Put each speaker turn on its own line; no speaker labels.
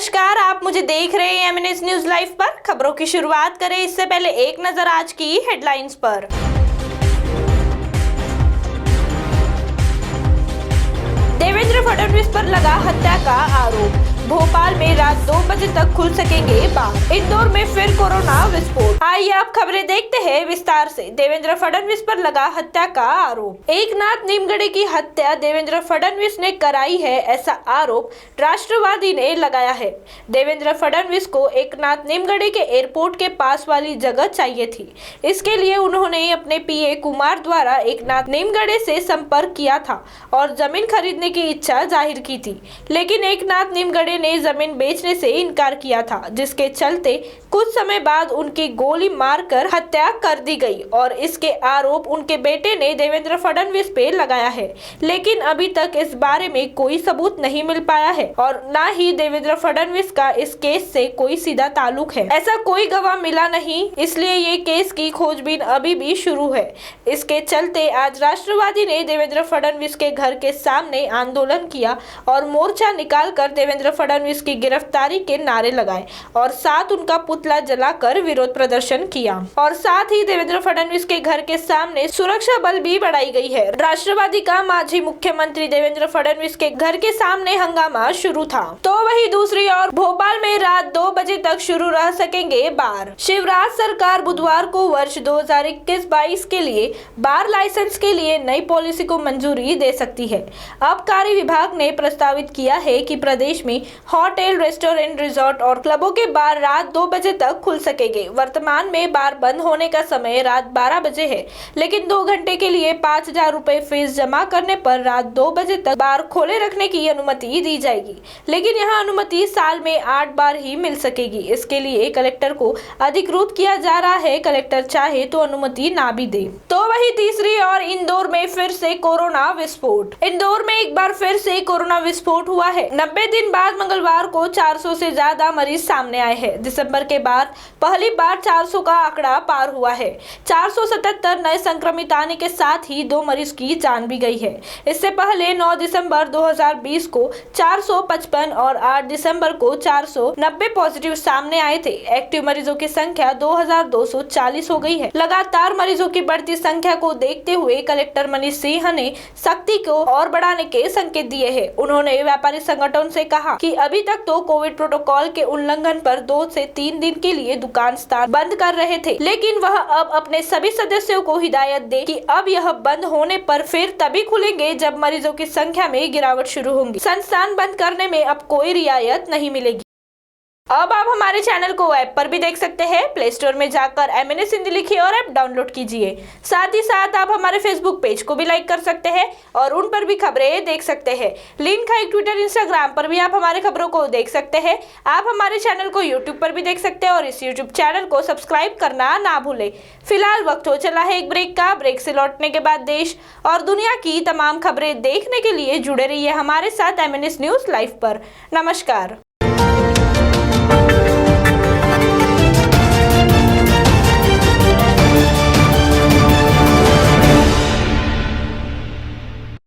नमस्कार, आप मुझे देख रहे हैं एमएनएस न्यूज लाइव पर। खबरों की शुरुआत करें इससे पहले एक नजर आज की हेडलाइंस पर। देवेंद्र फडणवीस पर लगा हत्या का आरोप। भोपाल में रात 2 बजे तक खुल सकेंगे बार। इंदौर में फिर कोरोना विस्फोट। आइए अब खबरें देखते हैं विस्तार से। देवेंद्र फडणवीस पर लगा हत्या का आरोप। एकनाथ नीमगढ़े की हत्या देवेंद्र फडणवीस ने कराई है, ऐसा आरोप राष्ट्रवादी ने लगाया है। देवेंद्र फडणवीस को एकनाथ नीमगढ़े के एयरपोर्ट के पास वाली जगह चाहिए थी। इसके लिए उन्होंने अपने पीए कुमार द्वारा एकनाथ नीमगढ़े से संपर्क किया था और जमीन खरीदने की इच्छा जाहिर की थी, लेकिन एकनाथ नीमगढ़े ने जमीन बेचने से इनकार किया था, जिसके चलते कुछ समय बाद उनकी गोली मारकर हत्या कर दी गई और इसके आरोप उनके बेटे ने देवेंद्र फडणवीस पे लगाया है। लेकिन अभी तक इस बारे में कोई सबूत नहीं मिल पाया है और न ही देवेंद्र फडणवीस का इस केस से कोई सीधा ताल्लुक है। ऐसा कोई गवाह मिला नहीं, इसलिए ये केस की खोजबीन अभी भी शुरू है। इसके चलते आज राष्ट्रवादी ने देवेंद्र फडणवीस के घर के सामने आंदोलन किया और मोर्चा निकालकर देवेंद्र फडणवीस की गिरफ्तारी के नारे लगाए और साथ उनका पुतला जलाकर विरोध प्रदर्शन किया और साथ ही देवेंद्र फडणवीस के घर के सामने सुरक्षा बल भी बढ़ाई गई है। राष्ट्रवादी का माजी मुख्यमंत्री देवेंद्र फडणवीस के घर के सामने हंगामा शुरू था, तो वही दूसरी ओर भोपाल में रात 2 बजे तक शुरू रह सकेंगे बार। शिवराज सरकार बुधवार को वर्ष 2021-22 के लिए बार लाइसेंस के लिए नई पॉलिसी को मंजूरी दे सकती है। आबकारी विभाग ने प्रस्तावित किया है कि प्रदेश में होटल, रेस्टोरेंट, रिजॉर्ट और क्लबों के बार रात 2 बजे तक खुल सकेंगे। वर्तमान में बार बंद होने का समय रात 12 बजे है, लेकिन 2 घंटे के लिए 5,000 रुपए फीस जमा करने पर रात 2 बजे तक बार खोले रखने की अनुमति दी जाएगी। लेकिन यह अनुमति साल में 8 बार ही मिल सकेगी। इसके लिए कलेक्टर को अधिकृत किया जा रहा है। कलेक्टर चाहे तो अनुमति ना भी दे। तो वही तीसरी ओर इंदौर में फिर से कोरोना विस्फोट। इंदौर में एक बार फिर से कोरोना विस्फोट हुआ है। 90 दिन बाद मंगलवार को 400 से ज्यादा मरीज सामने आए हैं। दिसंबर के बाद पहली बार 400 का आंकड़ा पार हुआ है। 477 नए संक्रमित आने के साथ ही 2 मरीज की जान भी गई है। इससे पहले 9 दिसंबर 2020 को 455 और 8 दिसंबर को 490 पॉजिटिव सामने आए थे। एक्टिव मरीजों की संख्या 2240 हो गई है। लगातार मरीजों की बढ़ती संख्या को देखते हुए कलेक्टर मनीष सिंह ने सख्ती को और बढ़ाने के संकेत दिए हैं। उन्होंने व्यापारी संगठन से कहा कि अभी तक तो कोविड प्रोटोकॉल के उल्लंघन पर 2 से 3 दिन के लिए दुकान स्थान बंद कर रहे थे, लेकिन वह अब अपने सभी सदस्यों को हिदायत दे कि अब यह बंद होने पर फिर तभी खुलेंगे जब मरीजों की संख्या में गिरावट शुरू होगी। संस्थान बंद करने में अब कोई रियायत नहीं मिलेगी। अब आप हमारे चैनल को ऐप पर भी देख सकते हैं। प्ले स्टोर में जाकर एमएनएस हिंदी लिखिए और ऐप डाउनलोड कीजिए। साथ ही साथ आप हमारे फेसबुक पेज को भी लाइक कर सकते हैं और उन पर भी खबरें देख सकते हैं। लिंक है ट्विटर, इंस्टाग्राम पर भी आप हमारे खबरों को देख सकते हैं। आप हमारे चैनल को यूट्यूब पर भी देख सकते हैं और इस यूट्यूब चैनल को सब्सक्राइब करना ना भूले। फिलहाल वक्त हो चला है एक ब्रेक का। ब्रेक से लौटने के बाद देश और दुनिया की तमाम खबरें देखने के लिए जुड़े रहिए हमारे साथ एमएनएस न्यूज लाइव पर। नमस्कार।